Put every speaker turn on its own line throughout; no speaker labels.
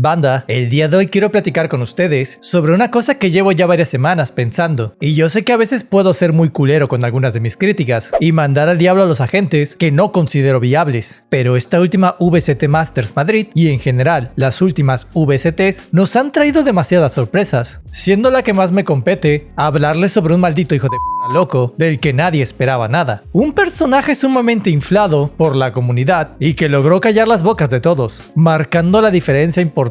Banda, el día de hoy quiero platicar con ustedes sobre una cosa que llevo ya varias semanas pensando, y yo sé que a veces puedo ser muy culero con algunas de mis críticas y mandar al diablo a los agentes que no considero viables, pero esta última VCT Masters Madrid y en general las últimas VCTs nos han traído demasiadas sorpresas, siendo la que más me compete hablarles sobre un maldito hijo de p*** loco del que nadie esperaba nada, un personaje sumamente inflado por la comunidad y que logró callar las bocas de todos, marcando la diferencia importante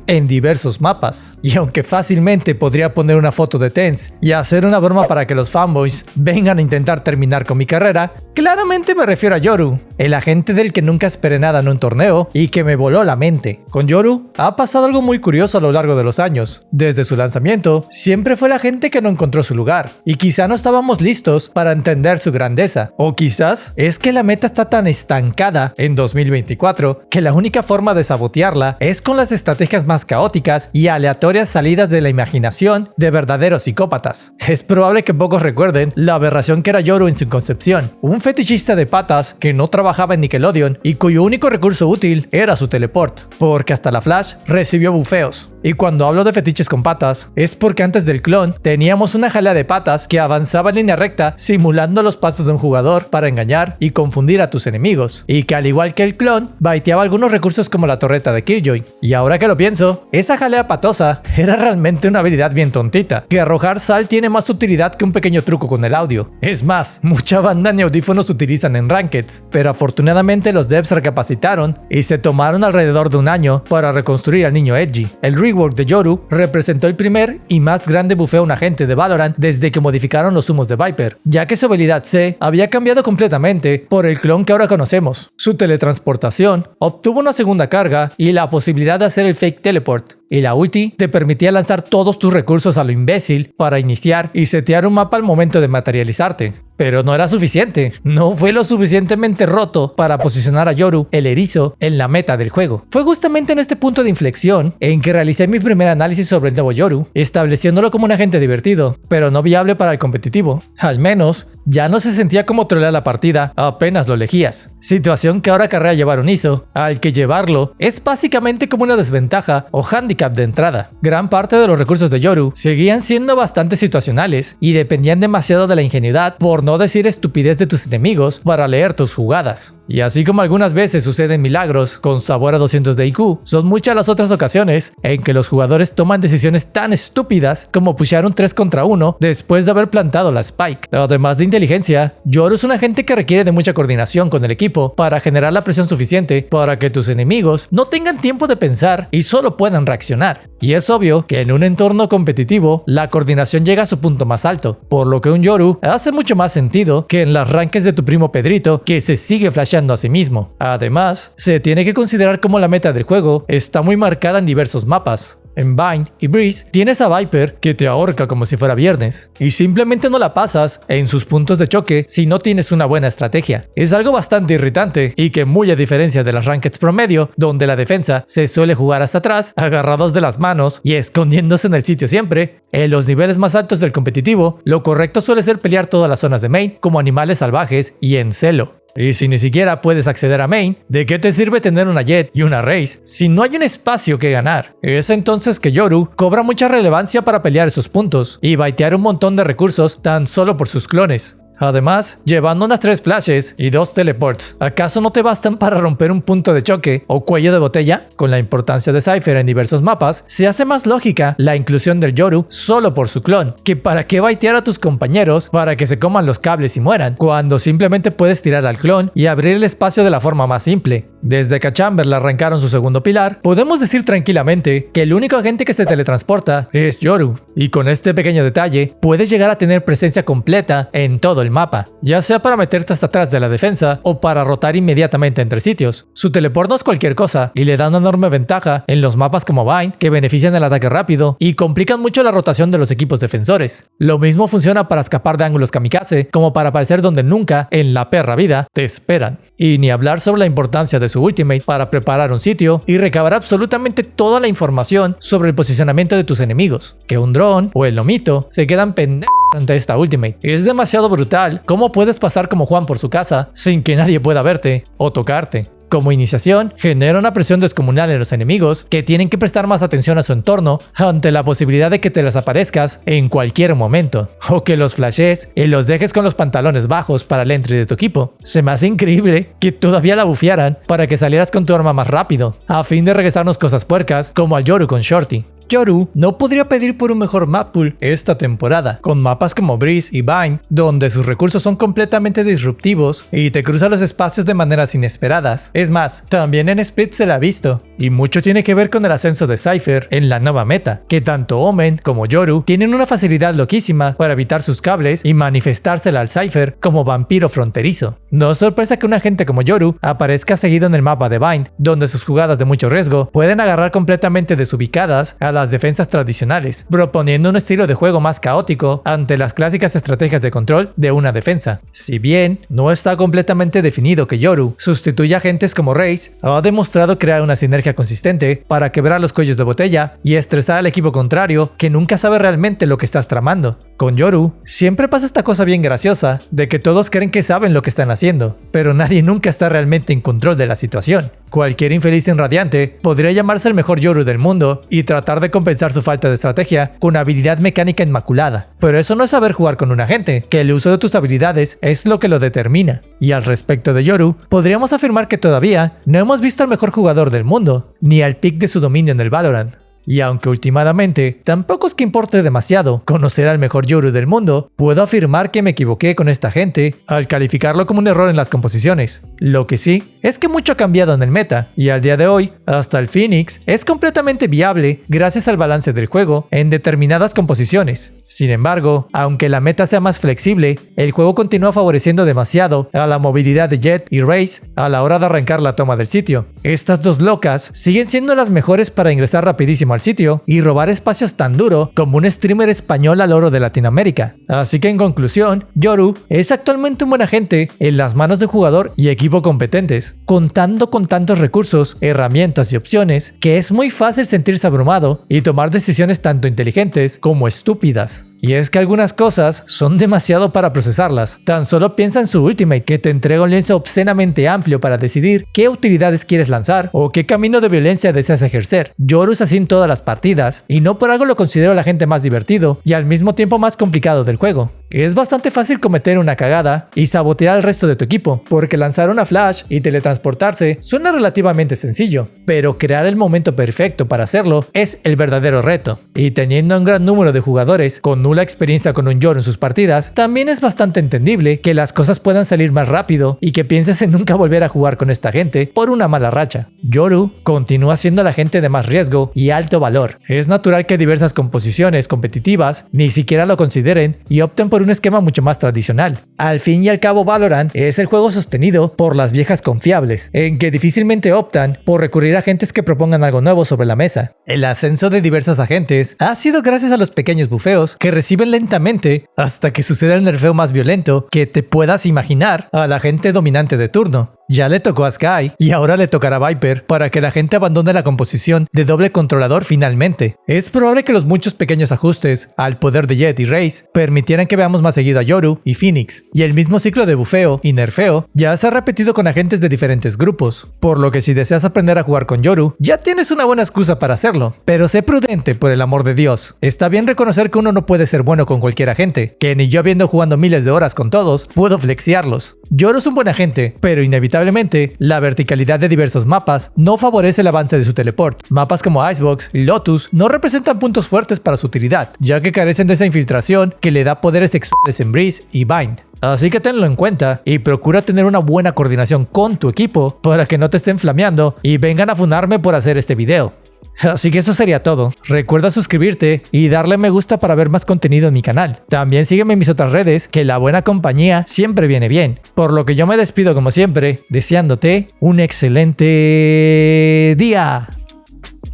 en diversos mapas. Y aunque fácilmente podría poner una foto de TenZ y hacer una broma para que los fanboys vengan a intentar terminar con mi carrera, claramente me refiero a Yoru, el agente del que nunca esperé nada en un torneo y que me voló la mente. Con Yoru ha pasado algo muy curioso a lo largo de los años. Desde su lanzamiento, siempre fue la gente que no encontró su lugar, y quizá no estábamos listos para entender su grandeza. O quizás es que la meta está tan estancada en 2024 que la única forma de sabotearla es con las estrategias más caóticas y aleatorias salidas de la imaginación de verdaderos psicópatas. Es probable que pocos recuerden la aberración que era Yoru en su concepción, un fetichista de patas que no trabajaba en Nickelodeon y cuyo único recurso útil era su teleport, porque hasta la Flash recibió bufeos. Y cuando hablo de fetiches con patas, es porque antes del clon teníamos una jalea de patas que avanzaba en línea recta simulando los pasos de un jugador para engañar y confundir a tus enemigos, y que al igual que el clon, baiteaba algunos recursos como la torreta de Killjoy. Y ahora que lo pienso, esa jalea patosa era realmente una habilidad bien tontita, que arrojar sal tiene más utilidad que un pequeño truco con el audio. Es más, mucha banda ni audífonos utilizan en Rankeds, pero afortunadamente los devs recapacitaron y se tomaron alrededor de un año para reconstruir al niño Edgy. El rework de Yoru representó el primer y más grande bufeo a un agente de Valorant desde que modificaron los humos de Viper, ya que su habilidad C había cambiado completamente por el clon que ahora conocemos. Su teletransportación obtuvo una segunda carga y la posibilidad de hacer el fake teleport, y la ulti te permitía lanzar todos tus recursos a lo imbécil para iniciar y setear un mapa al momento de materializarte. Pero no era suficiente, no fue lo suficientemente roto para posicionar a Yoru, el erizo, en la meta del juego. Fue justamente en este punto de inflexión en que realicé mi primer análisis sobre el nuevo Yoru, estableciéndolo como un agente divertido, pero no viable para el competitivo. Al menos, ya no se sentía como trolear la partida apenas lo elegías. Situación que ahora acarrea llevar un ISO, al que llevarlo es básicamente como una desventaja o handicap de entrada. Gran parte de los recursos de Yoru seguían siendo bastante situacionales y dependían demasiado de la ingenuidad, por no decir estupidez, de tus enemigos para leer tus jugadas. Y así como algunas veces suceden milagros con sabor a 200 de IQ, son muchas las otras ocasiones en que los jugadores toman decisiones tan estúpidas como pushear un 3 contra 1 después de haber plantado la spike. Además de inteligencia, Yoru es un agente que requiere de mucha coordinación con el equipo para generar la presión suficiente para que tus enemigos no tengan tiempo de pensar y solo puedan reaccionar. Y es obvio que en un entorno competitivo la coordinación llega a su punto más alto, por lo que un Yoru hace mucho más sentido que en las rankings de tu primo Pedrito, que se sigue flasheando a sí mismo. Además, se tiene que considerar como la meta del juego está muy marcada en diversos mapas. En Vine y Breeze tienes a Viper que te ahorca como si fuera viernes, y simplemente no la pasas en sus puntos de choque si no tienes una buena estrategia. Es algo bastante irritante y que, muy a diferencia de las rankeds promedio, donde la defensa se suele jugar hasta atrás, agarrados de las manos y escondiéndose en el sitio siempre, en los niveles más altos del competitivo, lo correcto suele ser pelear todas las zonas de main como animales salvajes y en celo. Y si ni siquiera puedes acceder a main, ¿de qué te sirve tener una Jet y una Raze si no hay un espacio que ganar? Es entonces que Yoru cobra mucha relevancia para pelear esos puntos y baitear un montón de recursos tan solo por sus clones. Además, llevando unas 3 flashes y 2 teleports, ¿acaso no te bastan para romper un punto de choque o cuello de botella? Con la importancia de Cypher en diversos mapas, se hace más lógica la inclusión del Yoru solo por su clon, que para qué baitear a tus compañeros para que se coman los cables y mueran, cuando simplemente puedes tirar al clon y abrir el espacio de la forma más simple. Desde que a Chamber le arrancaron su segundo pilar, podemos decir tranquilamente que el único agente que se teletransporta es Yoru, y con este pequeño detalle puedes llegar a tener presencia completa en todo el mapa, ya sea para meterte hasta atrás de la defensa o para rotar inmediatamente entre sitios. Su teleport no es cualquier cosa y le da una enorme ventaja en los mapas como Vine, que benefician del ataque rápido y complican mucho la rotación de los equipos defensores. Lo mismo funciona para escapar de ángulos kamikaze como para aparecer donde nunca en la perra vida te esperan. Y ni hablar sobre la importancia de su ultimate para preparar un sitio y recabar absolutamente toda la información sobre el posicionamiento de tus enemigos, que un dron o el lomito se quedan pendejos ante esta ultimate. Es demasiado brutal cómo puedes pasar como Juan por su casa sin que nadie pueda verte o tocarte. Como iniciación, genera una presión descomunal en los enemigos que tienen que prestar más atención a su entorno ante la posibilidad de que te las aparezcas en cualquier momento, o que los flashes y los dejes con los pantalones bajos para el entry de tu equipo. Se me hace increíble que todavía la bufearan para que salieras con tu arma más rápido, a fin de regresarnos cosas puercas como al Yoru con Shorty. Yoru no podría pedir por un mejor map pool esta temporada, con mapas como Breeze y Vine, donde sus recursos son completamente disruptivos y te cruzan los espacios de maneras inesperadas. Es más, también en Split se la ha visto, y mucho tiene que ver con el ascenso de Cypher en la nueva meta, que tanto Omen como Yoru tienen una facilidad loquísima para evitar sus cables y manifestársela al Cypher como vampiro fronterizo. No es sorpresa que un agente como Yoru aparezca seguido en el mapa de Vine, donde sus jugadas de mucho riesgo pueden agarrar completamente desubicadas a las defensas tradicionales, proponiendo un estilo de juego más caótico ante las clásicas estrategias de control de una defensa. Si bien no está completamente definido que Yoru sustituya agentes como Raze, ha demostrado crear una sinergia consistente para quebrar los cuellos de botella y estresar al equipo contrario que nunca sabe realmente lo que estás tramando. Con Yoru, siempre pasa esta cosa bien graciosa de que todos creen que saben lo que están haciendo, pero nadie nunca está realmente en control de la situación. Cualquier infeliz irradiante podría llamarse el mejor Yoru del mundo y tratar de compensar su falta de estrategia con habilidad mecánica inmaculada. Pero eso no es saber jugar con un agente, que el uso de tus habilidades es lo que lo determina. Y al respecto de Yoru, podríamos afirmar que todavía no hemos visto al mejor jugador del mundo, ni al pick de su dominio en el Valorant. Y aunque últimamente tampoco es que importe demasiado conocer al mejor Yoru del mundo, puedo afirmar que me equivoqué con esta gente al calificarlo como un error en las composiciones. Lo que sí es que mucho ha cambiado en el meta, y al día de hoy, hasta el Phoenix es completamente viable gracias al balance del juego en determinadas composiciones. Sin embargo, aunque la meta sea más flexible, el juego continúa favoreciendo demasiado a la movilidad de Jett y Raze a la hora de arrancar la toma del sitio. Estas dos locas siguen siendo las mejores para ingresar rapidísimo al sitio y robar espacios tan duro como un streamer español al oro de Latinoamérica. Así que en conclusión, Yoru es actualmente un buen agente en las manos de jugador y equipo competentes, contando con tantos recursos, herramientas y opciones que es muy fácil sentirse abrumado y tomar decisiones tanto inteligentes como estúpidas. Y es que algunas cosas son demasiado para procesarlas. Tan solo piensa en su ultimate, que te entrega un lienzo obscenamente amplio para decidir qué utilidades quieres lanzar o qué camino de violencia deseas ejercer. Yoru es así en todas las partidas, y no por algo lo considero el agente más divertido y al mismo tiempo más complicado del juego. Es bastante fácil cometer una cagada y sabotear al resto de tu equipo, porque lanzar una flash y teletransportarse suena relativamente sencillo, pero crear el momento perfecto para hacerlo es el verdadero reto. Y teniendo un gran número de jugadores con nula experiencia con un Yoru en sus partidas, también es bastante entendible que las cosas puedan salir más rápido y que pienses en nunca volver a jugar con esta gente por una mala racha. Yoru continúa siendo la gente de más riesgo y alto valor. Es natural que diversas composiciones competitivas ni siquiera lo consideren y opten por un esquema mucho más tradicional. Al fin y al cabo, Valorant es el juego sostenido por las viejas confiables, en que difícilmente optan por recurrir a agentes que propongan algo nuevo sobre la mesa. El ascenso de diversos agentes ha sido gracias a los pequeños bufeos que reciben lentamente hasta que suceda el nerfeo más violento que te puedas imaginar a la gente dominante de turno. Ya le tocó a Sky y ahora le tocará a Viper para que la gente abandone la composición de doble controlador finalmente. Es probable que los muchos pequeños ajustes al poder de Jett y Raze permitieran que veamos más seguido a Yoru y Phoenix, y el mismo ciclo de bufeo y nerfeo ya se ha repetido con agentes de diferentes grupos, por lo que si deseas aprender a jugar con Yoru, ya tienes una buena excusa para hacerlo. Pero sé prudente, por el amor de Dios. Está bien reconocer que uno no puede ser bueno con cualquier agente, que ni yo habiendo jugado miles de horas con todos, puedo flexiarlos. Yoru es un buen agente, pero inevitablemente la verticalidad de diversos mapas no favorece el avance de su teleport. Mapas como Icebox y Lotus no representan puntos fuertes para su utilidad, ya que carecen de esa infiltración que le da poderes sexuales en Breeze y Vine. Así que tenlo en cuenta y procura tener una buena coordinación con tu equipo para que no te estén flameando y vengan a funarme por hacer este video. Así que eso sería todo. Recuerda suscribirte y darle me gusta para ver más contenido en mi canal. También sígueme en mis otras redes, que la buena compañía siempre viene bien. Por lo que yo me despido como siempre, deseándote un excelente día.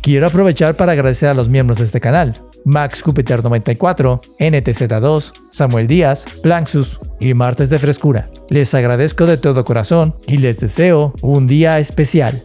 Quiero aprovechar para agradecer a los miembros de este canal: Max Jupiter 94, NTZ2, Samuel Díaz, Planxus y Martes de Frescura. Les agradezco de todo corazón y les deseo un día especial.